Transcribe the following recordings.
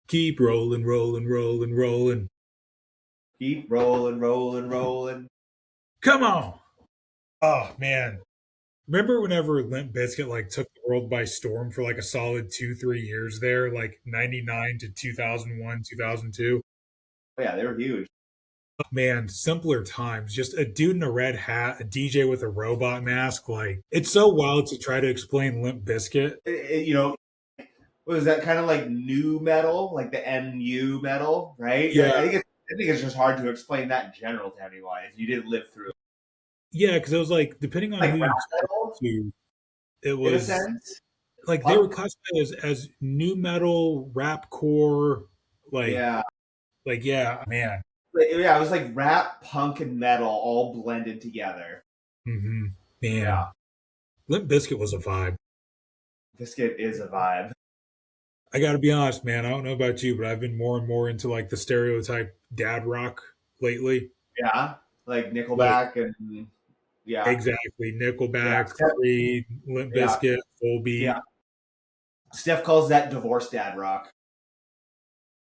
Keep rolling, rolling, rolling, rolling. Keep rolling, rolling, rolling. Come on. Oh man. Remember whenever Limp Bizkit like took the world by storm for like a solid 2, 3 years there, like 99 to 2001, 2002? Oh, yeah, they were huge. Man, simpler times. Just a dude in a red hat, a DJ with a robot mask. Like, it's so wild to try to explain Limp Bizkit. Was that kind of like new metal, like the NU metal, right? Yeah, I think it's just hard to explain that in general to anyone if you didn't live through it. yeah, because it was like, depending on who Like rap you talk metal, to, it in a was sense. like they were Punk, classified as new metal, rap core, like, yeah. yeah, man. Yeah, it was like rap, punk, and metal all blended together. hmm Man, Yeah, Limp Bizkit was a vibe. Biscuit is a vibe. I got to be honest, man. I don't know about you, but I've been more and more into like the stereotype dad rock lately. Yeah, like Like Nickelback and yeah, exactly, yeah, Nickelback, Creed, Limp yeah, Bizkit, Full yeah. Beat. Steph calls that divorce dad rock.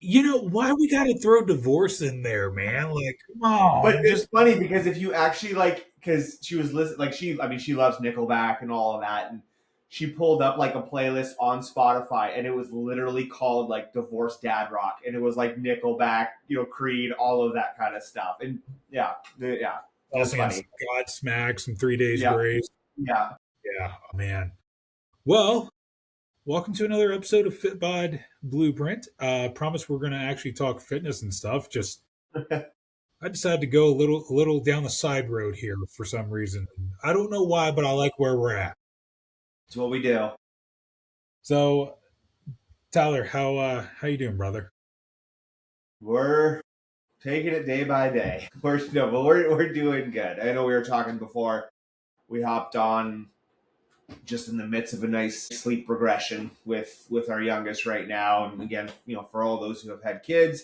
You know why we got to throw divorce in there, man? Like, come But on, it's just funny because if you actually like, because she was listening, like I mean, she loves Nickelback and all of that, and she pulled up like a playlist on Spotify, and it was literally called like Divorce Dad Rock, and it was like Nickelback, Creed, all of that kind of stuff, and yeah, yeah, it was tossing in some funny. Godsmack, some 3 Days Yeah, Grace. yeah. Yeah, oh, man. Well, welcome to another episode of FitBod Blueprint. Promise we're going to actually talk fitness and stuff. Just I decided to go a little down the side road here for some reason. I don't know why, but I like where we're at. It's what we do. So, Tyler, how you doing, brother? We're taking it day by day. We're doing good. I know we were talking before we hopped on just in the midst of a nice sleep regression with our youngest right now. And again, for all those who have had kids,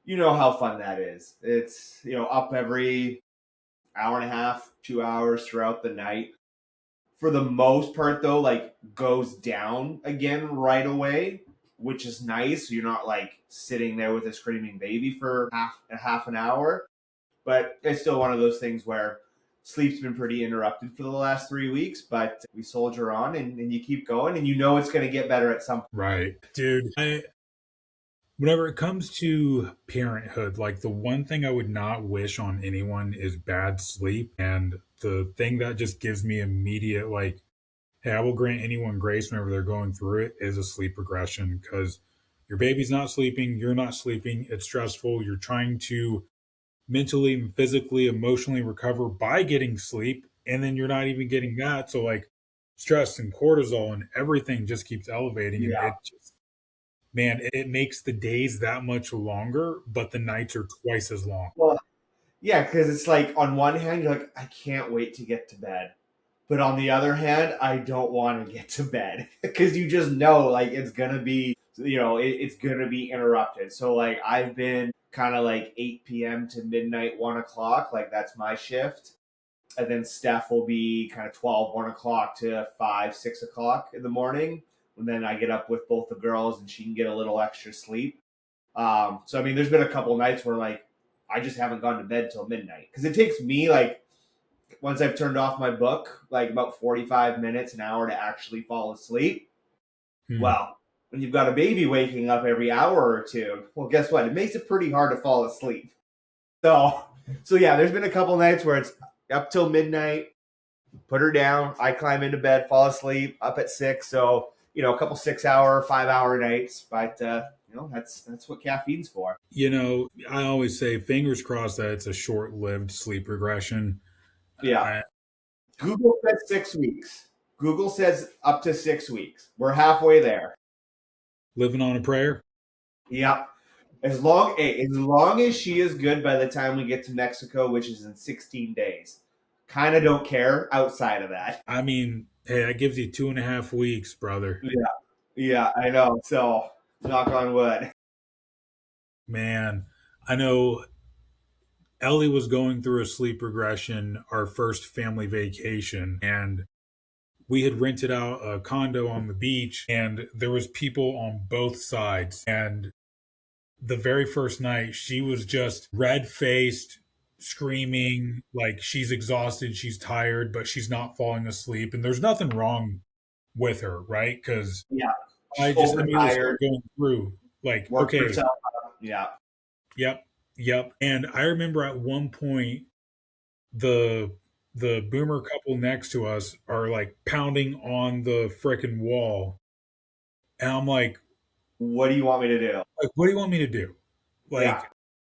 you know how fun that is. It's up every hour and a half, 2 hours throughout the night. For the most part, though, like goes down again right away, which is nice. You're not like sitting there with a screaming baby for half an hour, but it's still one of those things where sleep's been pretty interrupted for the last 3 weeks, but we soldier on and you keep going and you know it's going to get better at some point. Right, dude. Whenever it comes to parenthood, like the one thing I would not wish on anyone is bad sleep, and the thing that just gives me immediate like, hey, I will grant anyone grace whenever they're going through it is a sleep regression because your baby's not sleeping, you're not sleeping, it's stressful, you're trying to mentally, physically, emotionally recover by getting sleep, and then you're not even getting that. So like stress and cortisol and everything just keeps elevating, and Yeah. it just man, it makes the days that much longer, but the nights are twice as long. Well, yeah, because it's like on one hand, you're like, I can't wait to get to bed. But on the other hand, I don't want to get to bed because you just know like it's gonna be it's gonna be interrupted. So like I've been kind of like 8 p.m. to midnight, 1 o'clock. Like that's my shift, and then Steph will be kind of 12, 1 o'clock to 5, 6 o'clock in the morning. And then I get up with both the girls and she can get a little extra sleep. So I mean, there's been a couple nights where like I just haven't gone to bed till midnight because it takes me like once I've turned off my book, like about 45 minutes, an hour to actually fall asleep. Hmm. Well, when you've got a baby waking up every hour or two, well, guess what? It makes it pretty hard to fall asleep. So, so yeah, there's been a couple nights where it's up till midnight, put her down, I climb into bed, fall asleep, up at 6. So, a couple 6 hour, 5 hour nights, but that's what caffeine's for. I always say fingers crossed that it's a short-lived sleep regression. Yeah. I, Google says 6 weeks. Google says up to 6 weeks. We're halfway there. living on a prayer. Yeah. As long as she is good by the time we get to Mexico, which is in 16 days. Kind of don't care outside of that. I mean, hey, that gives you 2.5 weeks, brother. Yeah. Yeah, I know. So, knock on wood. Man, I know Ellie was going through a sleep regression our first family vacation, and we had rented out a condo on the beach, and there was people on both sides, and the very first night, she was just red faced, screaming like she's exhausted, she's tired, but she's not falling asleep. And there's nothing wrong with her, right? Because Yeah. I She's just immediately overtired, started going through like, worked okay, herself up. Yeah. yep, yep. And I remember at one point the boomer couple next to us are like pounding on the frickin' wall. And I'm What do you want me to do? what do you want me to do? Yeah.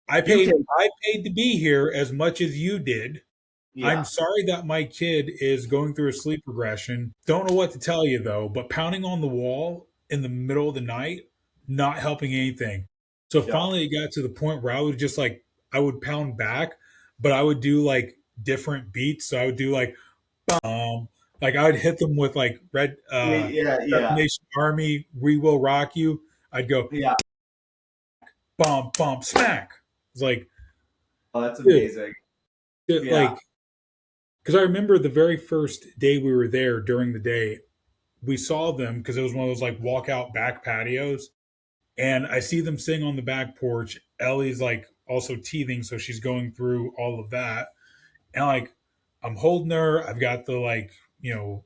Like, You take. I paid to be here as much as you did. I'm Yeah. sorry that my kid is going through a sleep regression. Don't know what to tell you though, but pounding on the wall in the middle of the night, not helping anything. So No. finally it got to the point where I would just like I would pound back, but I would do like different beats. So I would do like I would hit them with like Yeah. Red Yeah. Nation Army, We Will Rock You. I'd go Yeah. bomb, bomb, smack. It's like, Oh, that's dude, amazing. Yeah. like because I remember the very first day we were there during the day, we saw them because it was one of those like walkout back patios. And I see them sitting on the back porch. Ellie's like also teething, so she's going through all of that. And like I'm holding her. I've got the like, you know,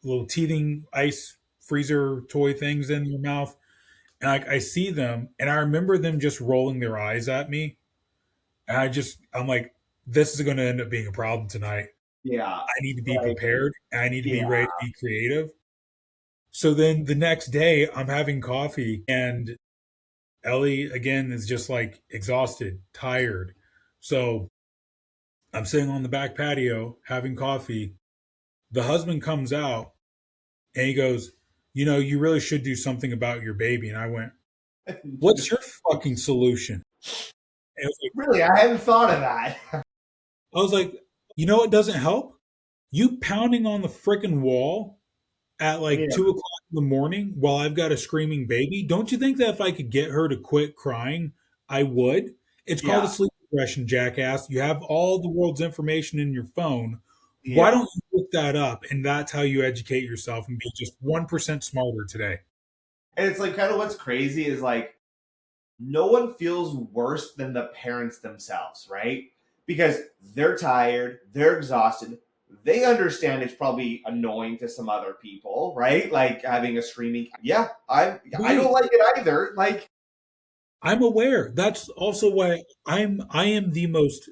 little teething ice freezer toy things in their mouth. And like I see them and I remember them just rolling their eyes at me. And I'm like, this is gonna end up being a problem tonight. Yeah. I need to be Like, prepared. I need to yeah. be ready to be creative. So then the next day, I'm having coffee, and Ellie again is just like exhausted, tired. So I'm sitting on the back patio having coffee. The husband comes out and he goes, "You know, you really should do something about your baby." And I went, "What's your fucking solution?" And Really, I hadn't thought of that. I was like, "You know what doesn't help? You pounding on the freaking wall at like Yeah. 2 o'clock in the morning while I've got a screaming baby. Don't you think that if I could get her to quit crying, I would? It's called a Yeah. sleep regression, jackass. You have all the world's information in your phone. Why Yeah. don't you look that up? And that's how you educate yourself and be just 1% smarter today." And it's like kind of what's crazy is like no one feels worse than the parents themselves, right? Because they're tired, they're exhausted. They understand it's probably annoying to some other people, right? Like having a screaming. Yeah, I don't Right. like it either. Like, I'm aware. That's also why I am the most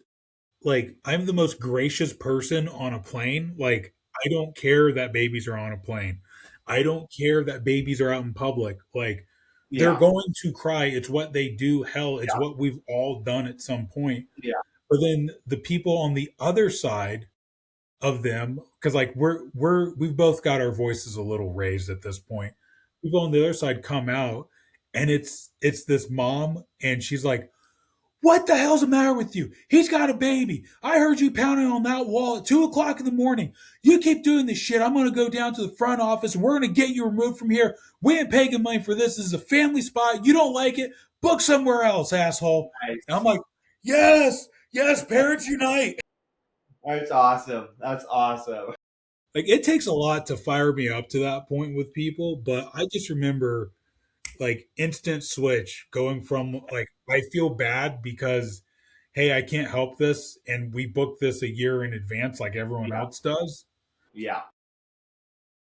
like I'm the most gracious person on a plane. Like I don't care that babies are on a plane. I don't care that babies are out in public. Like they're yeah, going to cry. It's what they do. Hell, it's yeah, what we've all done at some point. yeah, But then the people on the other side of them, because like we've both got our voices a little raised at this point. People on the other side come out and it's this mom and she's like, "What the hell's the matter with you? He's got a baby. I heard you pounding on that wall at 2 o'clock in the morning. You keep doing this shit. I'm going to go down to the front office and we're going to get you removed from here. We ain't paying money for this. This is a family spot. You don't like it? Book somewhere else, asshole." And I'm nice. like, yes, yes, parents unite. That's awesome. That's awesome. Like, it takes a lot to fire me up to that point with people, but I just remember like instant switch going from like I feel bad because hey, I can't help this and we booked this a year in advance like everyone Yeah, else does. yeah,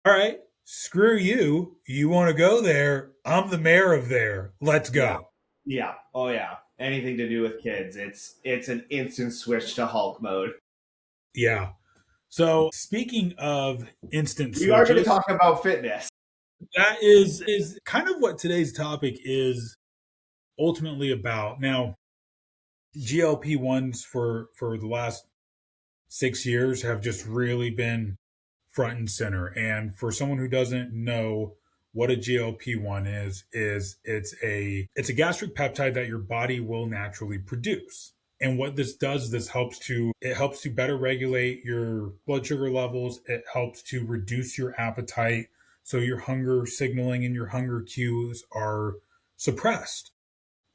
All right, screw you. You want to go there? I'm the mayor of there. Let's yeah, go. yeah. Oh yeah. Anything to do with kids, it's an instant switch to Hulk mode. Yeah. So, speaking of instant We are going to switches, talk about fitness. that is kind of what today's topic is ultimately about. Now, GLP-1s for the last 6 years have just really been front and center. And for someone who doesn't know what a GLP-1 is it's a gastric peptide that your body will naturally produce. And what this does, it helps to better regulate your blood sugar levels. It helps to reduce your appetite. So your hunger signaling and your hunger cues are suppressed.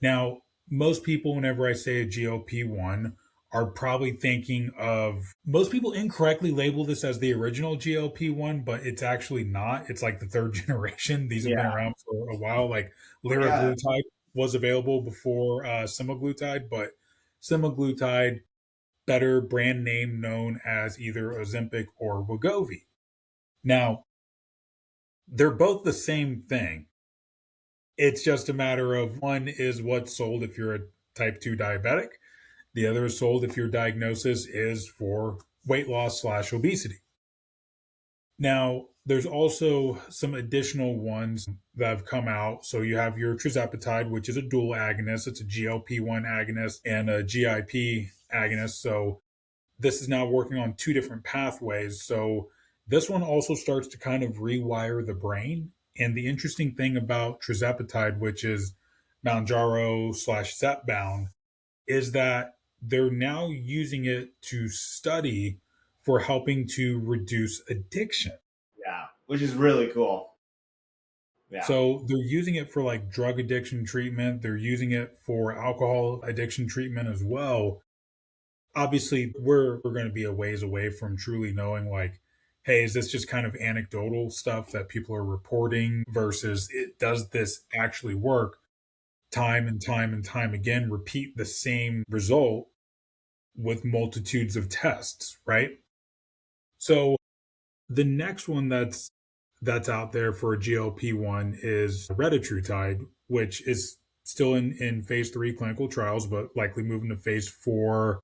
Now, most people, whenever I say a GLP-1, are probably thinking of most people incorrectly label this as the original GLP-1, but it's actually not. It's like the third generation. These have been Yeah. around for a while, like Oh yeah. liraglutide. was available before semaglutide, but semaglutide, better brand name known as either Ozempic or Wegovy. Now, they're both the same thing. It's just a matter of one is what's sold if you're a type 2 diabetic, the other is sold if your diagnosis is for weight loss slash obesity. Now, there's also some additional ones that have come out. So you have your trizepatide, which is a dual agonist. It's a GLP-1 agonist and a GIP agonist. So this is now working on two different pathways. So this one also starts to kind of rewire the brain. And the interesting thing about trizepatide, which is Mounjaro slash Zepbound, is that they're now using it to study for helping to reduce addiction. Yeah, which is really cool. Yeah, So they're using it for like drug addiction treatment. They're using it for alcohol addiction treatment as well. Obviously, we're going to be a ways away from truly knowing like, hey, is this just kind of anecdotal stuff that people are reporting versus does this actually work time and time and time again, repeat the same result with multitudes of tests, right? So the next one that's out there for a GLP-1 is retatrutide, which is still in phase 3 clinical trials, but likely moving to phase 4.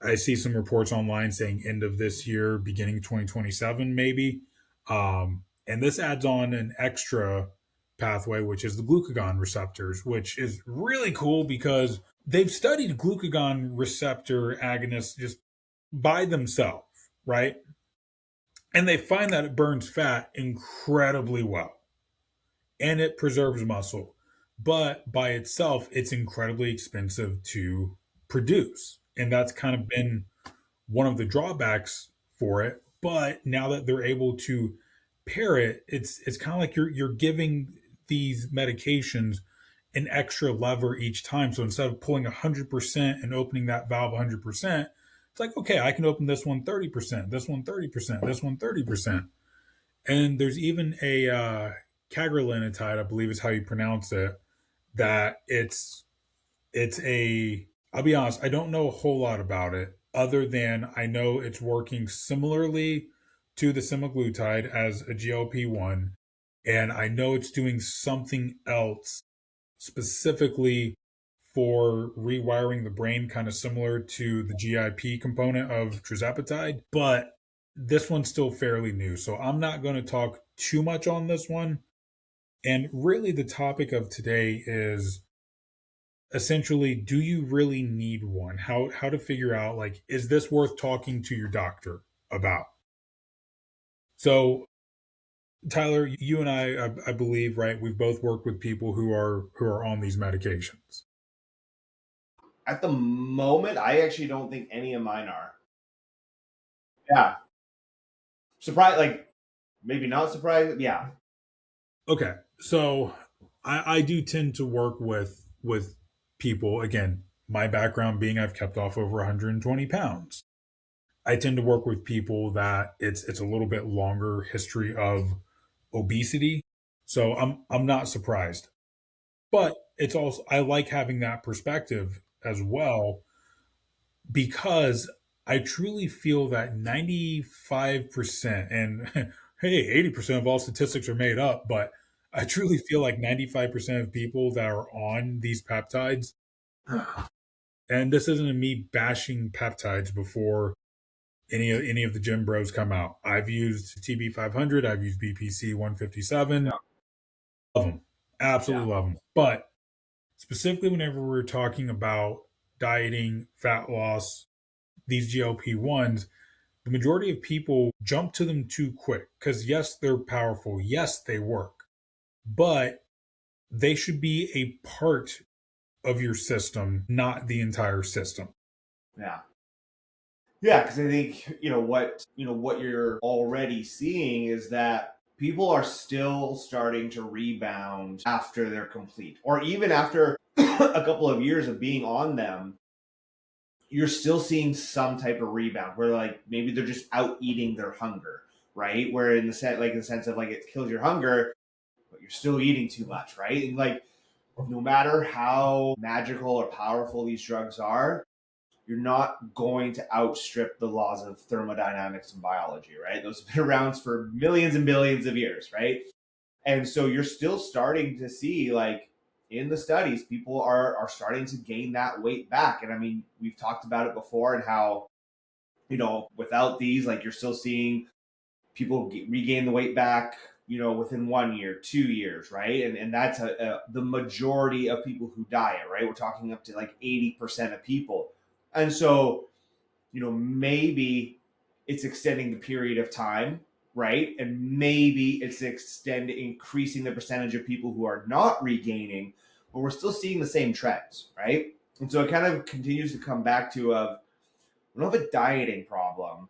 I see some reports online saying end of this year, beginning 2027, maybe. And this adds on an extra pathway, which is the glucagon receptors, which is really cool because they've studied glucagon receptor agonists just by themselves, right? And they find that it burns fat incredibly well and it preserves muscle. But by itself, it's incredibly expensive to produce. And that's kind of been one of the drawbacks for it. But now that they're able to pair it, it's kind of like you're giving these medications an extra lever each time. So instead of pulling 100% and opening that valve 100%, it's like, okay, I can open this one 30%, this one 30%, this one 30%. And there's even a cagrilintide, I believe is how you pronounce it, that it's a I'll be honest, I don't know a whole lot about it other than I know it's working similarly to the semaglutide as a GLP-1 and I know it's doing something else specifically for rewiring the brain kind of similar to the GIP component of trizepatide, but this one's still fairly new. So I'm not going to talk too much on this one. And really the topic of today is essentially do you really need one, how to figure out like is this worth talking to your doctor about. So Tyler, you and I believe, right, we've both worked with people who are on these medications. at the moment, I actually don't think any of mine are. Yeah, surprised. Like maybe not surprised. Yeah, Okay, so I do tend to work with people, again, my background being I've kept off over 120 pounds. I tend to work with people that it's a little bit longer history of obesity. So I'm not surprised. But it's also I like having that perspective as well because I truly feel that 95% and hey, 80% of all statistics are made up, but I truly feel like 95% of people that are on these peptides, and this isn't a me bashing peptides before any of the gym bros come out. I've used TB 500, I've used BPC 157, yeah, love them, yeah, absolutely love them. But specifically, whenever we're talking about dieting, fat loss, these GLP ones, the majority of people jump to them too quick because yes, they're powerful, yes, they work, but they should be a part of your system, not the entire system. yeah. Yeah, because I think what you're already seeing is that people are still starting to rebound after they're complete, or even after a couple of years of being on them. You're still seeing some type of rebound where like maybe they're just out eating their hunger, right? Where in the sense of like it kills your hunger, but you're still eating too much, right? And like no matter how magical or powerful these drugs are, you're not going to outstrip the laws of thermodynamics and biology, right? Those have been around for millions and billions of years, right? And so you're still starting to see, like, in the studies, people are starting to gain that weight back. And I mean, we've talked about it before, and how, without these, like, you're still seeing people regain the weight back, within 1 year, 2 years, right? And that's the majority of people who diet, right? We're talking up to like 80% of people. And so, maybe it's extending the period of time, right? And maybe it's increasing the percentage of people who are not regaining, but we're still seeing the same trends, right? And so it kind of continues to come back to we don't have a dieting problem.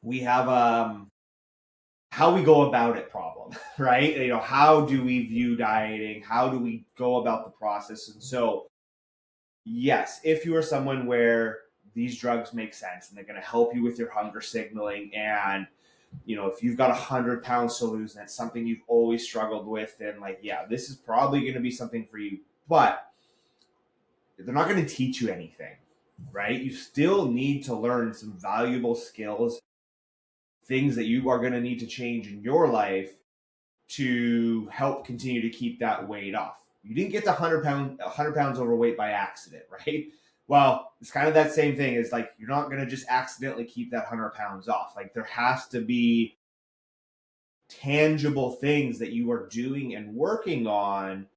We have how we go about it problem, right? How do we view dieting? How do we go about the process? And so, yes, if you are someone where these drugs make sense and they're going to help you with your hunger signaling, and if you've got 100 pounds to lose and it's something you've always struggled with, then, like, yeah, this is probably going to be something for you. But they're not going to teach you anything, right? You still need to learn some valuable skills, things that you are going to need to change in your life to help continue to keep that weight off. You didn't get to 100 pounds overweight by accident, right? Well, it's kind of that same thing. Is like, you're not going to just accidentally keep that 100 pounds off. Like, there has to be tangible things that you are doing and working on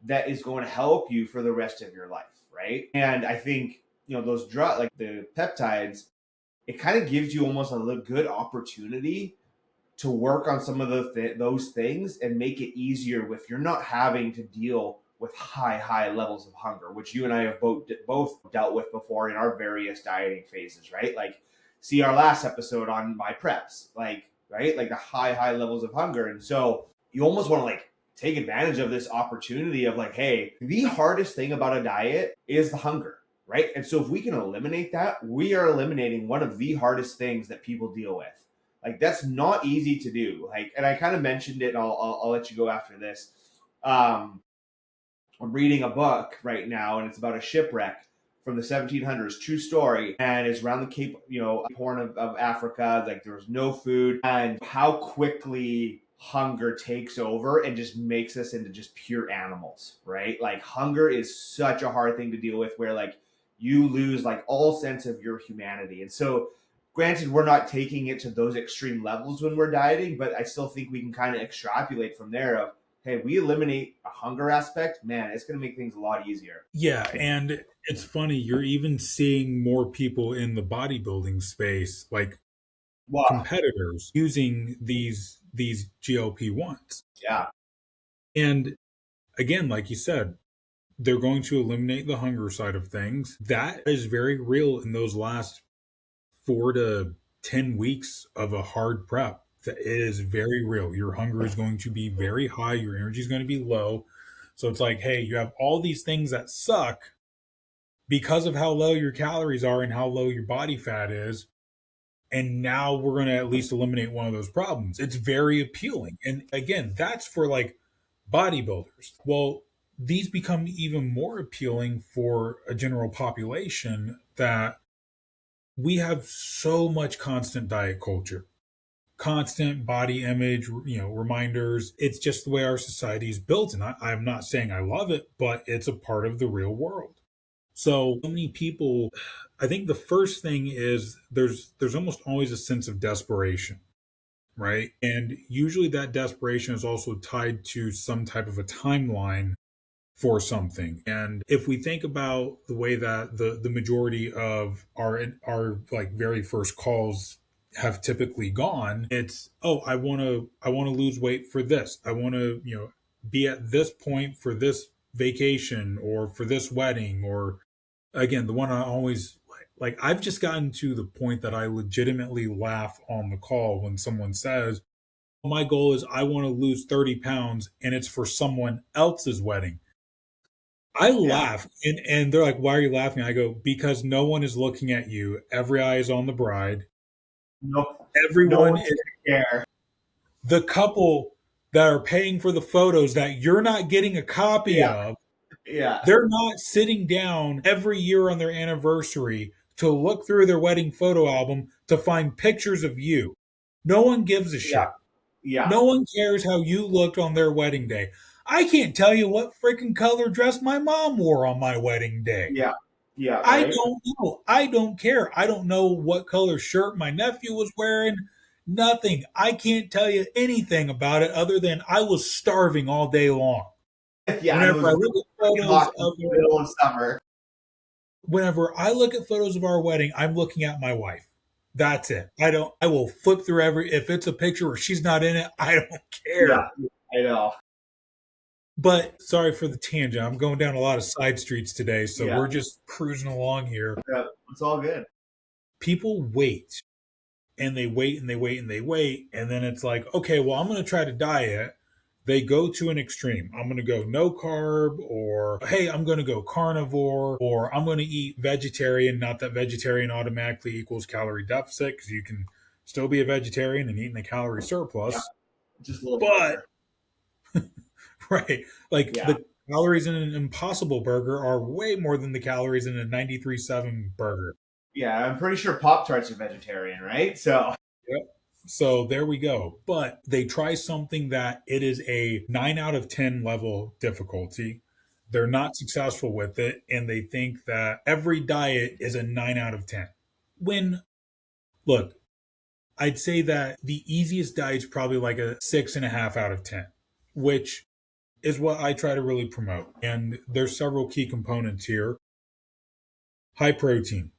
that is going to help you for the rest of your life, right? And I think, those drugs, like the peptides, it kind of gives you almost a good opportunity to work on some of those things and make it easier with you're not having to deal with high levels of hunger, which you and I have both dealt with before in our various dieting phases, right? Like, see our last episode on my preps, like, right, like the high levels of hunger. And so you almost want to, like, take advantage of this opportunity of, like, hey, the hardest thing about a diet is the hunger, right? And so if we can eliminate that, we are eliminating one of the hardest things that people deal with. Like, that's not easy to do. Like, and I kind of mentioned it, and I'll let you go after this. Um, I'm reading a book right now, and it's about a shipwreck from the 1700s, true story, and it's around the Cape, Horn of Africa. Like, there was no food, and how quickly hunger takes over and just makes us into just pure animals, right? Like, hunger is such a hard thing to deal with, where, like, you lose, like, all sense of your humanity. And so, granted, we're not taking it to those extreme levels when we're dieting, but I still think we can kind of extrapolate from there of, hey, we eliminate a hunger aspect, man, it's going to make things a lot easier. Yeah, and it's funny, you're even seeing more people in the bodybuilding space, like Well, competitors using these GLP-1s. yeah, And again, like you said, they're going to eliminate the hunger side of things. That is very real in those last 4 to 10 weeks of a hard prep. That it is very real. Your hunger is going to be very high, your energy is going to be low. So it's like, hey, you have all these things that suck because of how low your calories are and how low your body fat is. And now we're going to at least eliminate one of those problems. It's very appealing. And again, that's for like bodybuilders. Well, these become even more appealing for a general population that we have so much constant diet culture, constant body image, reminders. It's just the way our society is built. And I'm not saying I love it, but it's a part of the real world. So many people, I think the first thing is there's almost always a sense of desperation, right? And usually that desperation is also tied to some type of a timeline for something. And if we think about the way that the majority of our like very first calls have typically gone, it's, oh, I want to lose weight for this. I want to, be at this point for this vacation or for this wedding, or again, the one I always like, I've just gotten to the point that I legitimately laugh on the call when someone says, my goal is I want to lose 30 pounds and it's for someone else's wedding. I yeah, laugh, and they're like, why are you laughing? I go, because no one is looking at you. Every eye is on the bride. no, no Everyone one's is gonna care. the couple that are paying for the photos that you're not getting a copy Yeah, of. Yeah. They're not sitting down every year on their anniversary to look through their wedding photo album to find pictures of you. No one gives a Yeah. shit. Yeah. No one cares how you looked on their wedding day. I can't tell you what freaking color dress my mom wore on my wedding day. Yeah. Yeah. I Right. don't know. I don't care. I don't know what color shirt my nephew was wearing. Nothing. I can't tell you anything about it other than I was starving all day long. Yeah. And it Whenever was I really look at freaking photos hot in of the middle of summer. our wedding, I'm looking at my wife. That's it. I will flip through if it's a picture where she's not in it, I don't care. Yeah. I know. But sorry for the tangent. I'm going down a lot of side streets today, so Yeah. we're just cruising along here. Yeah. It's all good. People wait and they wait and they wait and they wait. And then it's like, okay, well, I'm going to try to diet. They go to an extreme. I'm going to go no carb, or hey, I'm going to go carnivore, or I'm going to eat vegetarian. Not that vegetarian automatically equals calorie deficit, because you can still be a vegetarian and eat in a calorie Yeah. surplus. Just a little But, harder. right, like Yeah. the calories in an Impossible Burger are way more than the calories in a 93.7 burger. Yeah. I'm pretty sure Pop Tarts are vegetarian, right? So, Yep. So there we go. But they try something that it is a 9 out of 10 level difficulty. They're not successful with it, and they think that every diet is a 9 out of 10. When, look, I'd say that the easiest diet is probably like a 6.5 out of 10, which is what I try to really promote. And there's several key components here: high protein,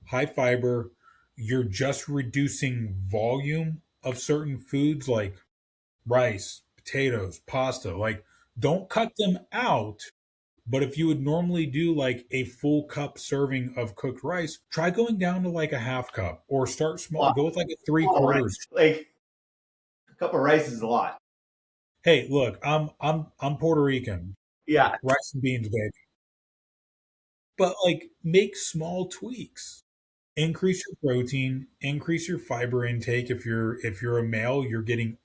high fiber. You're just reducing volume of certain foods like rice, potatoes, pasta. Like, don't cut them out. But if you would normally do like a full cup serving of cooked rice, try going down to like a half cup, or start a small. lot, Go with like a three a lot of quarters. rice. Like, a cup of rice is a lot. Hey, look, I'm Puerto Rican, Yeah. rice and beans, baby. But like, make small tweaks. Increase your protein, increase your fiber intake. If you're a male, you're getting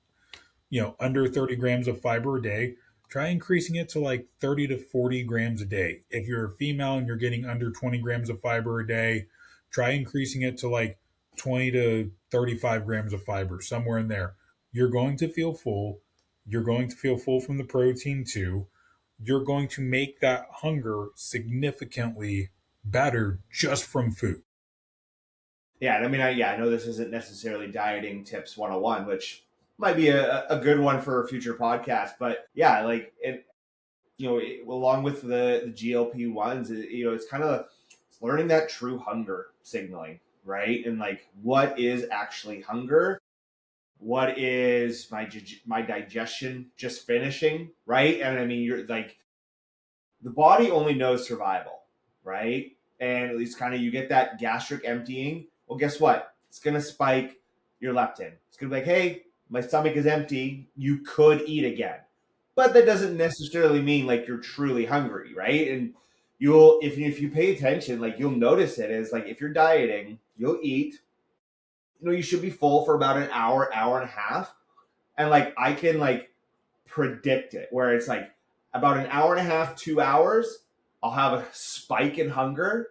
under 30 grams of fiber a day. Try increasing it to like 30 to 40 grams a day. If you're a female and you're getting under 20 grams of fiber a day, try increasing it to like 20 to 35 grams of fiber, somewhere in there. You're going to feel full. You're going to feel full from the protein too. You're going to make that hunger significantly better just from food. Yeah. And I mean, I know this isn't necessarily dieting tips 101, which might be a good one for a future podcast. But yeah, like, along with the GLP-1s, it's kind of learning that true hunger signaling, right? And like, what is actually hunger? What is my digestion just finishing, right? And I mean, you're like, the body only knows survival, right? And at least kind of you get that gastric emptying. Well, guess what? It's gonna spike your leptin. It's gonna be like, hey, my stomach is empty. You could eat again, but that doesn't necessarily mean like you're truly hungry, right? And you'll if you pay attention, like you'll notice it is like if you're dieting, you'll eat. You should be full for about an hour, hour and a half, and like I can like predict it where it's like about an hour and a half, 2 hours, I'll have a spike in hunger.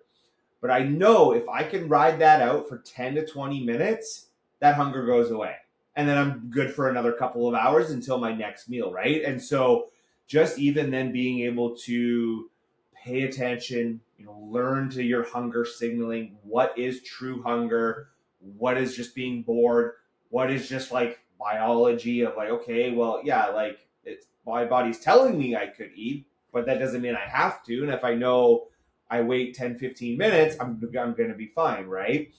But I know if I can ride that out for 10 to 20 minutes, that hunger goes away. And then I'm good for another couple of hours until my next meal, right? And so just even then being able to pay attention, learn to your hunger signaling, what is true hunger, what is just being bored, what is just like biology of like, okay, well, yeah, like it's my body's telling me I could eat, but that doesn't mean I have to. And if I know I wait 10, 15 minutes, I'm going to be fine, right?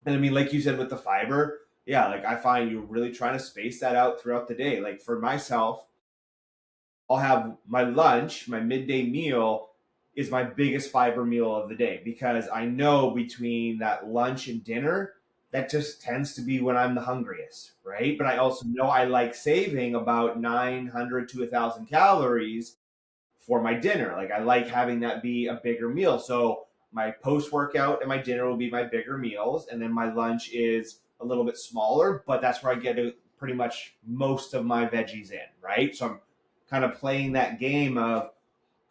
And I mean, like you said with the fiber, yeah, like I find you're really trying to space that out throughout the day. Like for myself, I'll have my lunch, my midday meal is my biggest fiber meal of the day because I know between that lunch and dinner, that just tends to be when I'm the hungriest, right? But I also know I like saving about 900 to 1,000 calories for my dinner. Like I like having that be a bigger meal. So my post workout and my dinner will be my bigger meals, and then my lunch is a little bit smaller, but that's where I get pretty much most of my veggies in, right? So I'm kind of playing that game of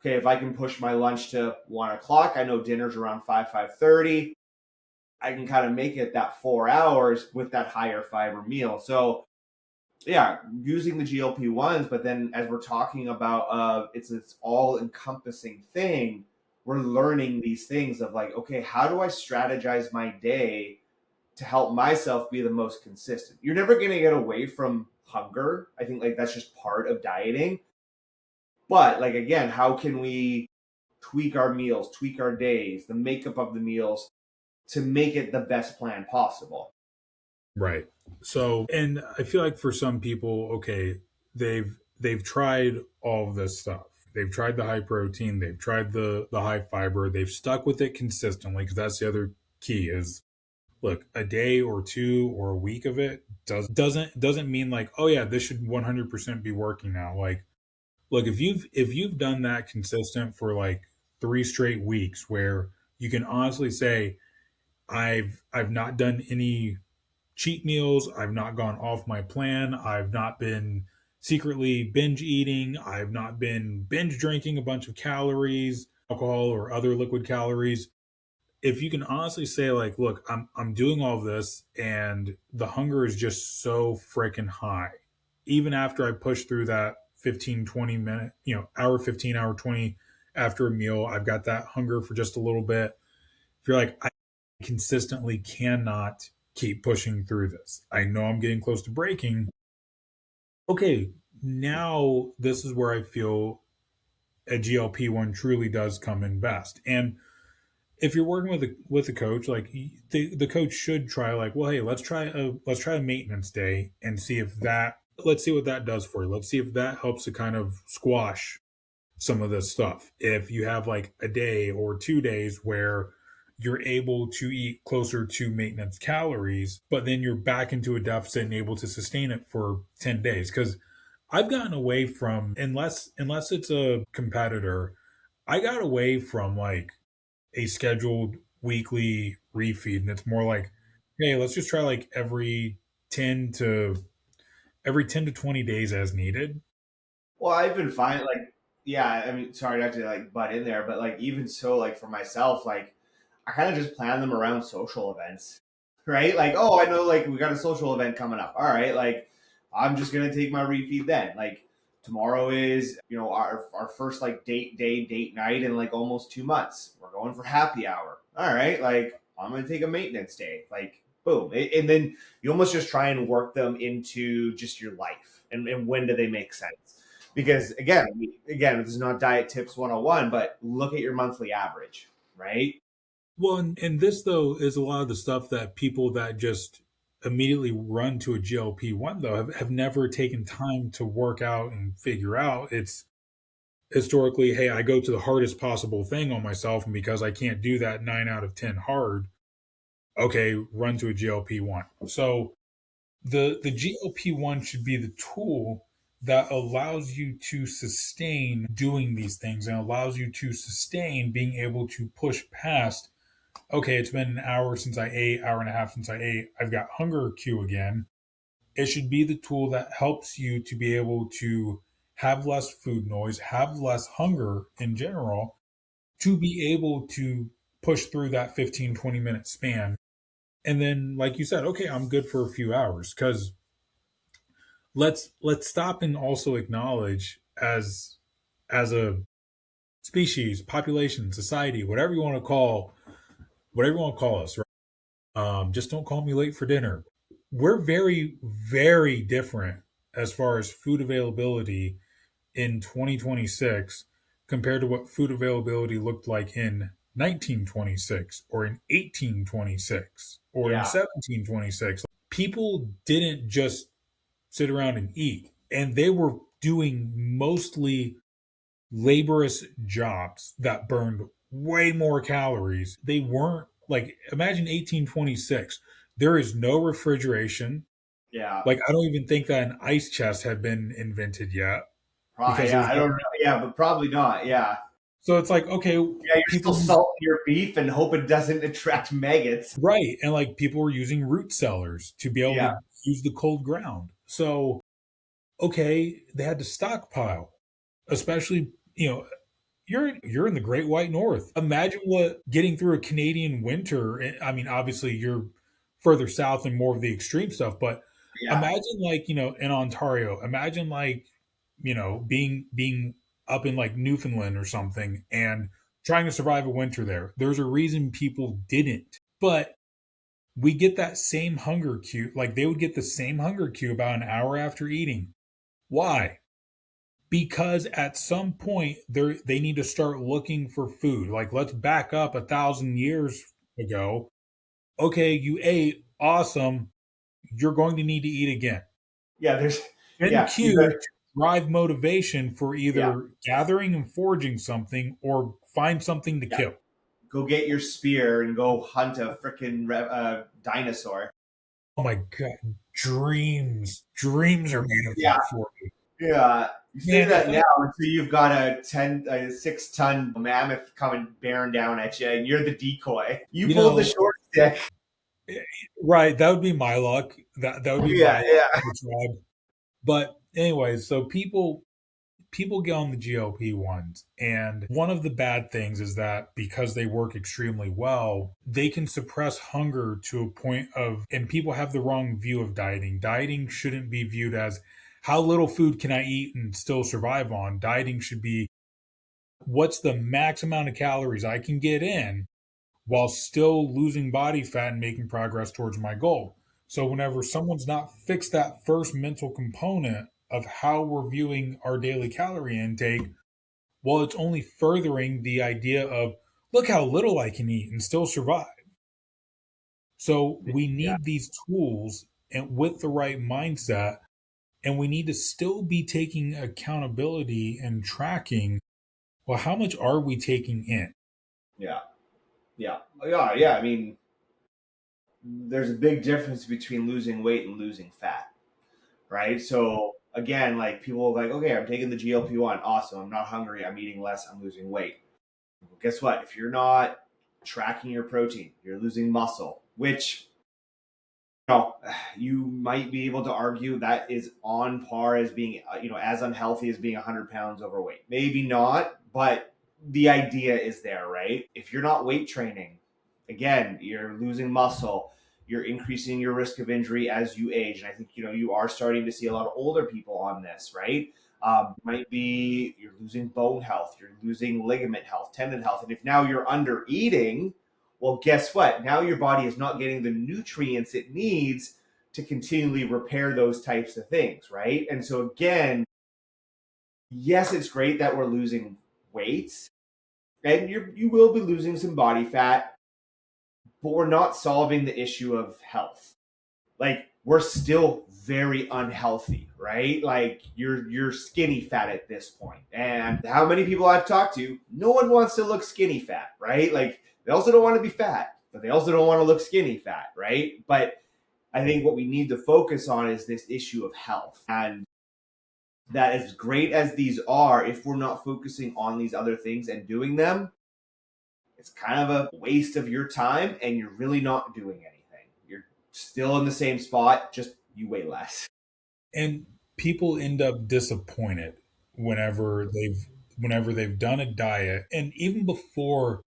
okay, if I can push my lunch to 1 o'clock, I know dinner's around 5:30. I can kind of make it that 4 hours with that higher fiber meal. So yeah, using the GLP-1s, but then as we're talking about it's this all encompassing thing, we're learning these things of like, okay, how do I strategize my day to help myself be the most consistent? You're never going to get away from hunger. I think like that's just part of dieting. But like again, how can we tweak our meals, tweak our days, the makeup of the meals to make it the best plan possible? Right. So, and I feel like for some people, okay, they've tried all of this stuff. They've tried the high protein, they've tried the high fiber, they've stuck with it consistently because that's the other key is look, a day or two or a week of it doesn't mean like, oh yeah, this should 100% be working now. Like, look, if you've done that consistent for like 3 straight weeks where you can honestly say I've not done any cheat meals. I've not gone off my plan. I've not been secretly binge eating. I've not been binge drinking a bunch of calories, alcohol, or other liquid calories. If you can honestly say, like, look, I'm doing all of this and the hunger is just so freaking high. Even after I push through that 15, 20 minute, hour 15, hour 20 after a meal, I've got that hunger for just a little bit. If you're like, I consistently cannot keep pushing through this. I know I'm getting close to breaking. Okay, now this is where I feel a GLP-1 truly does come in best. And if you're working with a coach, like the coach should try like, well, hey, let's try a maintenance day and see if that let's see what that does for you. Let's see if that helps to kind of squash some of this stuff. If you have like a day or 2 days where you're able to eat closer to maintenance calories, but then you're back into a deficit and able to sustain it for 10 days. Because I've gotten away from unless it's a competitor, I got away from like a scheduled weekly refeed. And it's more like, hey, let's just try like 10 to 20 days as needed. Well, I've been fine. Like, yeah, I mean, sorry not to like butt in there, but like, even so, like for myself, like, I kind of just plan them around social events, right? Like, oh, I know, like, we got a social event coming up. All right, like, I'm just gonna take my refeed then. Like, tomorrow is, our first like date night in like almost 2 months. We're going for happy hour. All right, like, I'm gonna take a maintenance day. Like, boom, and then you almost just try and work them into just your life, and when do they make sense? Because again, this is not diet tips 101, but look at your monthly average, right? Well, and this though is a lot of the stuff that people that just immediately run to a GLP-1 though have never taken time to work out and figure out. It's historically, hey, I go to the hardest possible thing on myself, and because I can't do that 9 out of 10 hard, okay, run to a GLP-1. So the GLP-1 should be the tool that allows you to sustain doing these things and allows you to sustain being able to push past, okay, it's been an hour since I ate, hour and a half since I ate, I've got hunger cue again. It should be the tool that helps you to be able to have less food noise, have less hunger in general, to be able to push through that 15, 20 minute span. And then, like you said, okay, I'm good for a few hours. Because let's stop and also acknowledge as a species, population, society, whatever you want to call us, right? Just don't call me late for dinner. We're very, very different as far as food availability in 2026 compared to what food availability looked like in 1926 or in 1826 or in Yeah, 1726. People didn't just sit around and eat, and they were doing mostly laborious jobs that burned way more calories. They weren't like, imagine 1826. There is no refrigeration. yeah, Like, I don't even think that an ice chest had been invented yet because there yeah. was I no. don't know. Yeah, but probably not. Yeah, So it's like, okay, yeah. You're still people use, salting your beef and hope it doesn't attract maggots. right. And like people were using root cellars to be able Yeah, to use the cold ground. So, okay, they had to stockpile, especially, you're in the Great White North. Imagine what getting through a Canadian winter. I mean, obviously you're further south and more of the extreme stuff, but Yeah, imagine like in Ontario. Imagine like being up in like Newfoundland or something and trying to survive a winter there. There's a reason people didn't, but we get that same hunger cue. Like they would get the same hunger cue about an hour after eating. Why? Because at some point they need to start looking for food. Like let's back up 1,000 years ago. Okay, you ate, awesome. You're going to need to eat again. yeah. There's Then yeah. You cue got to drive motivation for yeah, either gathering and foraging something or find something to yeah. kill. Go get your spear and go hunt a freaking dinosaur. Oh my god, dreams are made of Yeah, that for me. yeah. You say Man, that now until you've got a 6 ton mammoth coming bearing down at you, and you're the decoy. You you pulled the know, short stick. right? That would be my luck. That would be Yeah, my luck yeah, for the tribe. But anyways, so people get on the GLP-1s, and one of the bad things is that because they work extremely well, they can suppress hunger to a point of, and people have the wrong view of dieting. Dieting shouldn't be viewed as how little food can I eat and still survive on. Dieting should be what's the max amount of calories I can get in while still losing body fat and making progress towards my goal. So, whenever someone's not fixed that first mental component of how we're viewing our daily calorie intake, well, it's only furthering the idea of look how little I can eat and still survive. So, we yeah, need these tools and with the right mindset, and we need to still be taking accountability and tracking. Well, how much are we taking in? yeah, yeah, yeah, yeah. I mean, there's a big difference between losing weight and losing fat, right? So again, like people are like, okay, I'm taking the GLP-1, awesome. I'm not hungry. I'm eating less. I'm losing weight. Well, guess what? If you're not tracking your protein, you're losing muscle, which know, you might be able to argue that is on par as being, as unhealthy as being 100 pounds overweight. Maybe not, but the idea is there, right? If you're not weight training, again, you're losing muscle, you're increasing your risk of injury as you age. And I think, you are starting to see a lot of older people on this, right? Might be you're losing bone health, you're losing ligament health, tendon health. And if now you're under eating, well, guess what? Now your body is not getting the nutrients it needs to continually repair those types of things, right? And so again, yes, it's great that we're losing weight, and you will be losing some body fat, but we're not solving the issue of health. Like we're still very unhealthy, right? Like you're skinny fat at this point. And how many people I've talked to, no one wants to look skinny fat, right? Like they also don't want to be fat, but they also don't want to look skinny fat, right? But I think what we need to focus on is this issue of health. And that as great as these are, if we're not focusing on these other things and doing them, it's kind of a waste of your time and you're really not doing anything. You're still in the same spot, just you weigh less. And people end up disappointed whenever they've done a diet, and even before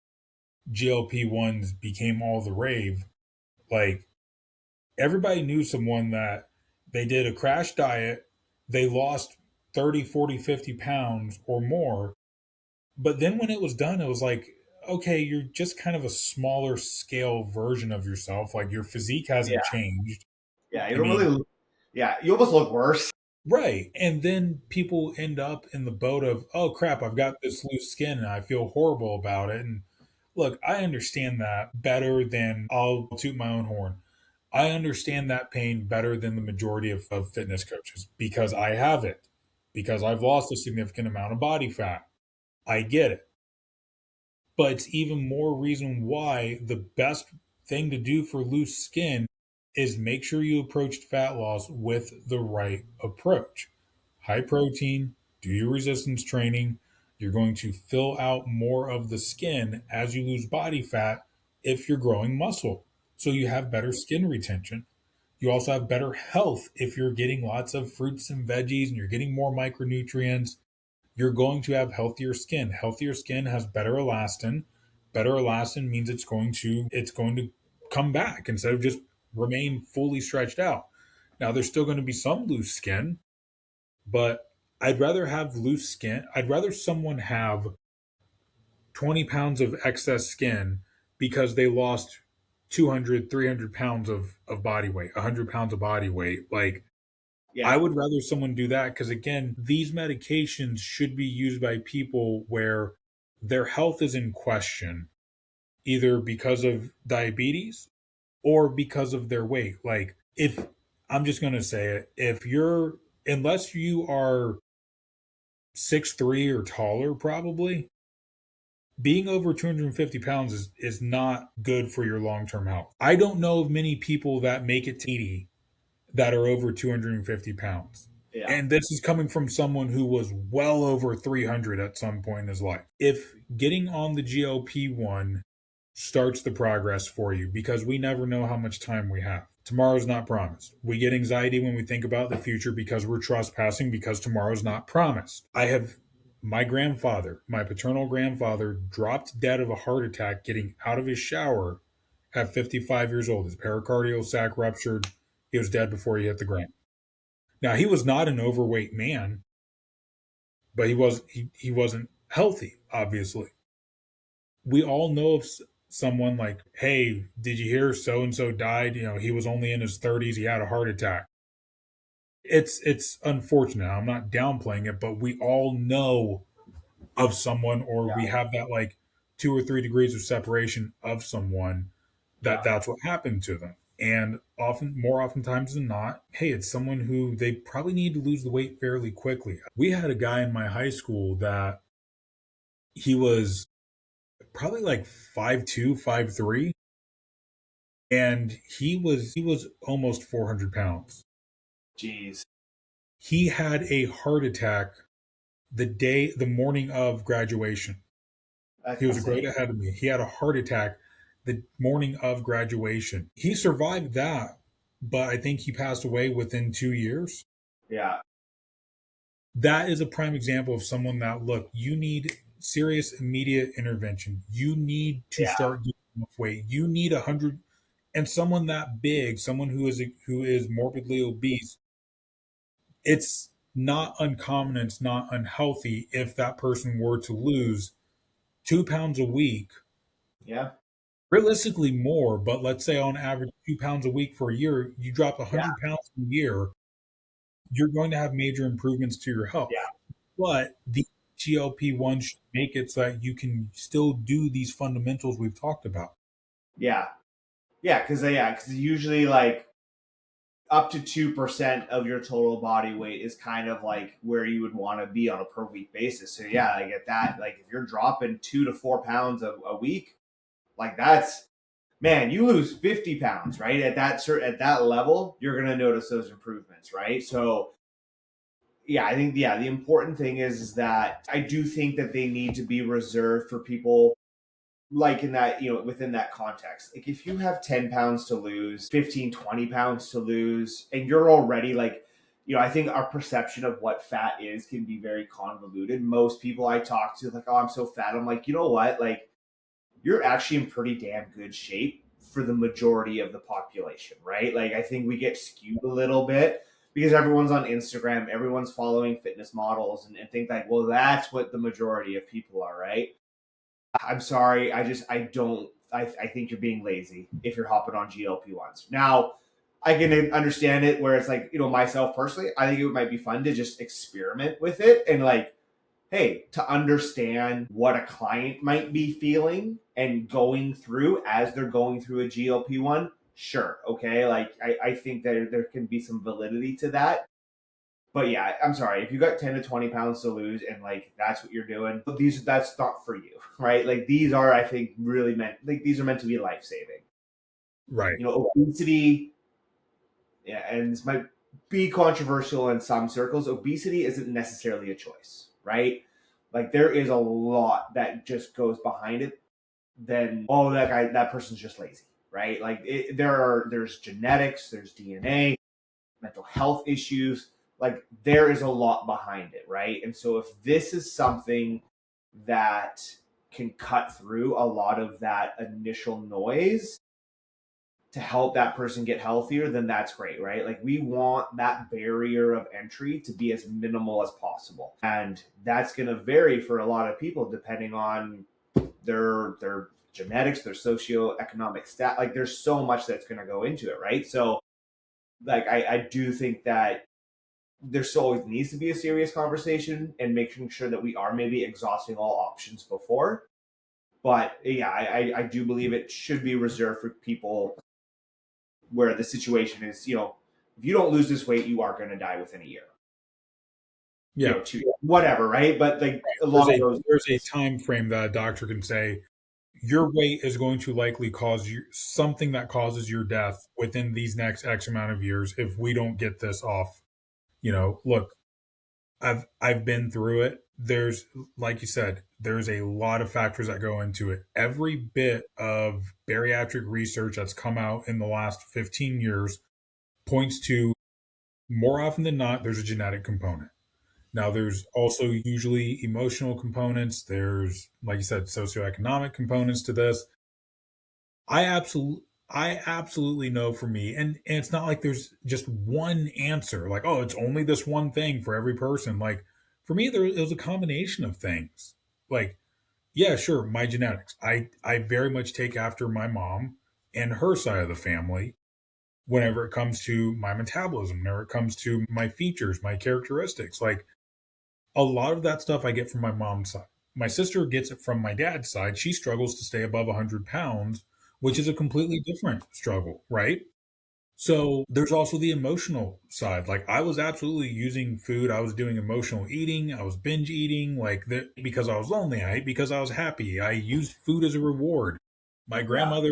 GLP-1s became all the rave, like everybody knew someone that they did a crash diet, they lost 30, 40, 50 pounds or more, but then when it was done, it was like, okay, you're just kind of a smaller scale version of yourself, like your physique Yeah. hasn't changed. Yeah. You I don't mean, really, yeah. You almost look worse. right. And then people end up in the boat of, oh crap, I've got this loose skin and I feel horrible about it. And look, I understand that better than I'll toot my own horn. I understand that pain better than the majority of fitness coaches because I have it, because I've lost a significant amount of body fat. I get it. But it's even more reason why the best thing to do for loose skin is make sure you approach fat loss with the right approach. High protein, do your resistance training. You're going to fill out more of the skin as you lose body fat if you're growing muscle. So you have better skin retention. You also have better health if you're getting lots of fruits and veggies and you're getting more micronutrients. you're going to have healthier skin. Healthier skin has better elastin. Better elastin means it's going to come back instead of just remain fully stretched out. Now there's still going to be some loose skin, but I'd rather have loose skin. I'd rather someone have 20 pounds of excess skin because they lost 200, 300 pounds of body weight, 100 pounds of body weight. Like, I Yeah. would rather someone do that because, again, these medications should be used by people where their health is in question, either because of diabetes or because of their weight. Like, if I'm just going to say it, unless you are 6'3" or taller, probably being over 250 pounds is not good for your long term health. I don't know of many people that make it to 80 that are over 250 pounds. Yeah. And this is coming from someone who was well over 300 at some point in his life. If getting on the GLP-1 starts the progress for you, because we never know how much time we have. Tomorrow's not promised. We get anxiety when we think about the future because we're trespassing because tomorrow's not promised. My grandfather, my paternal grandfather, dropped dead of a heart attack getting out of his shower at 55 years old. His pericardial sac ruptured. He was dead before he hit the ground. Now, he was not an overweight man, but he wasn't healthy, obviously. We all know of someone like, hey, did you hear so and so died? He was only in his 30s. He had a heart attack. It's unfortunate. I'm not downplaying it, but we all know of someone, or we Yeah. have that like 2 or 3 degrees of separation of someone Yeah. that's what happened to them. And more oftentimes than not, hey, it's someone who they probably need to lose the weight fairly quickly. We had a guy in my high school that he was probably like 5'2", 5'3", and he was almost 400 pounds. Jeez. He had a heart attack the morning of graduation. That's He was a grade insane. ahead of me. He had a heart attack the morning of graduation. He survived that, but I think he passed away within 2 years. Yeah. That is a prime example of someone that, look, you need serious immediate intervention. You need to Yeah. start getting enough weight. You need 100, and someone that big, someone who is morbidly obese, it's not uncommon, it's not unhealthy if that person were to lose 2 pounds a week, Yeah. realistically more, but let's say on average 2 pounds a week for a year, you drop Yeah. 100 pounds a year, you're going to have major improvements to your health. Yeah. But the GLP-1 should make it so that you can still do these fundamentals we've talked about. Yeah. Because usually like up to 2% of your total body weight is kind of like where you would want to be on a per week basis. So yeah, like at that, like if you're dropping 2 to 4 pounds a week, like that's, man, you lose 50 pounds, right? At that level, you're gonna notice those improvements, right? So yeah, I think the important thing is that I do think that they need to be reserved for people like in that, within that context. Like if you have 10 pounds to lose, 15, 20 pounds to lose, and you're already like, I think our perception of what fat is can be very convoluted. Most people I talk to, like, oh, I'm so fat. I'm like, you know what? Like, you're actually in pretty damn good shape for the majority of the population, right? Like, I think we get skewed a little bit because everyone's on Instagram, everyone's following fitness models and think like, well, that's what the majority of people are, right? I'm sorry. I don't, I think you're being lazy if you're hopping on GLP-1s. Now, I can understand it where it's like, myself personally, I think it might be fun to just experiment with it and like, hey, to understand what a client might be feeling and going through as they're going through a GLP-1. Sure. Okay. Like, I think that there can be some validity to that. But yeah, I'm sorry if you got 10 to 20 pounds to lose and like that's what you're doing. That's not for you, right? Like these are, I think, really meant like these are meant to be life saving. Right. Obesity, yeah, and this might be controversial in some circles. Obesity isn't necessarily a choice, right? Like there is a lot that just goes behind it. Then that person's just lazy, right? Like there's genetics, there's DNA, mental health issues. like there is a lot behind it, right? And so if this is something that can cut through a lot of that initial noise to help that person get healthier, then that's great, right? Like we want that barrier of entry to be as minimal as possible. And that's going to vary for a lot of people depending on their genetics, their socioeconomic stat. Like there's so much that's going to go into it, right? So like I do think that there still always needs to be a serious conversation and making sure that we are maybe exhausting all options before. But yeah, I do believe it should be reserved for people where the situation is, if you don't lose this weight, you are going to die within a year, Yeah. whatever, right? But like a There's lot of a those, there's a time frame that a doctor can say your weight is going to likely cause you something that causes your death within these next X amount of years if we don't get this off. Look, I've been through it. There's, like you said, there's a lot of factors that go into it. Every bit of bariatric research that's come out in the last 15 years points to, more often than not, there's a genetic component. Now, there's also usually emotional components. There's, like you said, socioeconomic components to this. I absolutely know for me, and it's not like there's just one answer. Like, oh, it's only this one thing for every person. Like for me, it was a combination of things. Like, yeah, sure, my genetics. I very much take after my mom and her side of the family whenever it comes to my metabolism, whenever it comes to my features, my characteristics. Like a lot of that stuff I get from my mom's side. My sister gets it from my dad's side. She struggles to stay above 100 pounds, which is a completely different struggle, right? So there's also the emotional side. Like I was absolutely using food. I was doing emotional eating. I was binge eating, like because I was lonely. I ate because I was happy. I used food as a reward. My yeah, grandmother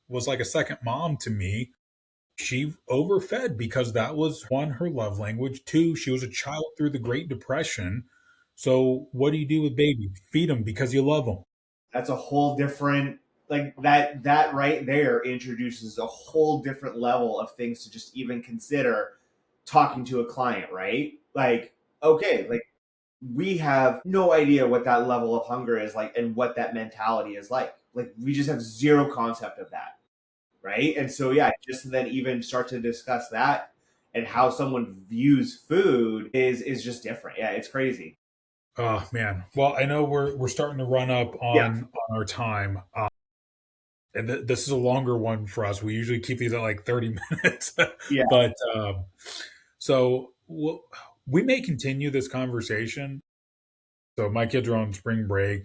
was like a second mom to me. She overfed because that was one, her love language. Two, she was a child through the Great Depression. So what do you do with babies? Feed them because you love them. that's a whole different, like that right there introduces a whole different level of things to just even consider talking to a client, right? Like, okay, like we have no idea what that level of hunger is like and what that mentality is like. Like we just have zero concept of that, right? And so yeah, just to then even start to discuss that and how someone views food is just different. Yeah, it's crazy. Oh man. Well, I know we're starting to run up Yeah, on our time. And this is a longer one for us. We usually keep these at like 30 minutes. yeah, But so we may continue this conversation. So my kids are on spring break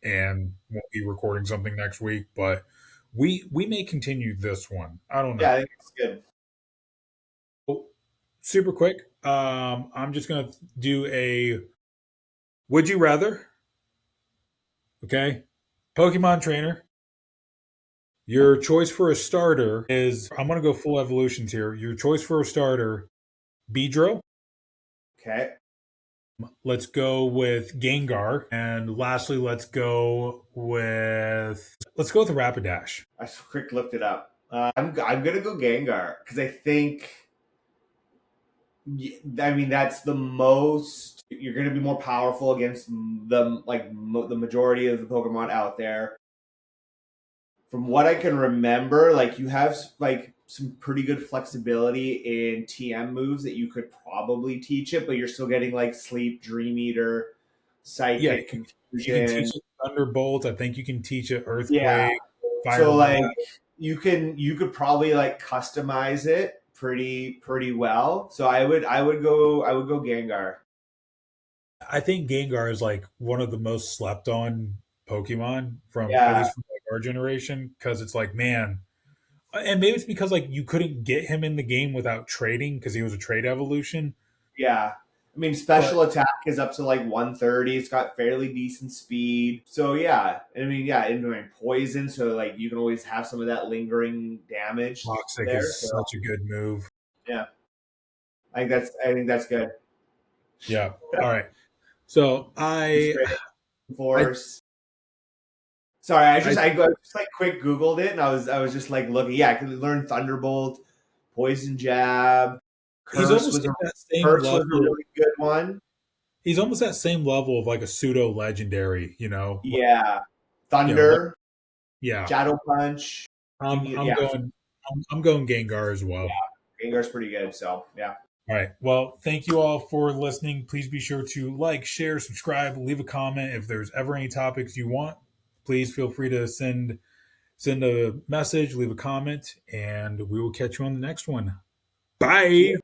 and won't be recording something next week, but we may continue this one. I don't yeah. know. I think it's good. Super quick. I'm just gonna do a would you rather. Okay, Pokemon trainer. Your choice for a starter is I'm gonna go full evolutions here. Your choice for a starter, Beedrill. Okay, Let's go with Gengar, and lastly, let's go with Rapidash. I quick looked it up. I'm gonna go Gengar because I think I mean that's the most you're gonna be more powerful against the the majority of the Pokemon out there. From what I can remember, like you have like some pretty good flexibility in TM moves that you could probably teach it, but you're still getting like Sleep, Dream Eater, Yeah, Psychic, you can Confusion. teach it Thunderbolt. I think you can teach it Yeah. Earthquake, So like Fireball. you could probably like customize it pretty well. So I would go Gengar. I think Gengar is like one of the most slept on Pokemon from at Yeah, least from like our generation because it's like man, and maybe it's because like you couldn't get him in the game without trading because he was a trade evolution. yeah. I mean, But special attack is up to like 130. It's got fairly decent speed. So yeah, I mean, yeah, and doing poison, so like you can always have some of that lingering damage Toxic there. is So such a good move. yeah, I think that's good. Yeah. All right. So It's I great. I Force. Sorry, I I just like quick Googled it and I was just like looking. Yeah, I could learn Thunderbolt, Poison Jab. he's Curse almost was a at that same Curse was a level. really good one. He's almost that same level of like a pseudo legendary, like, Yeah, you know, like Thunder, yeah. Shadow Punch. I'm Yeah, going I'm going Gengar as well. Gengar's pretty good. So yeah, All right. Well, thank you all for listening. Please be sure to like, share, subscribe, leave a comment. If there's ever any topics you want, please feel free to send a message, leave a comment, and we will catch you on the next one. Bye. cheers.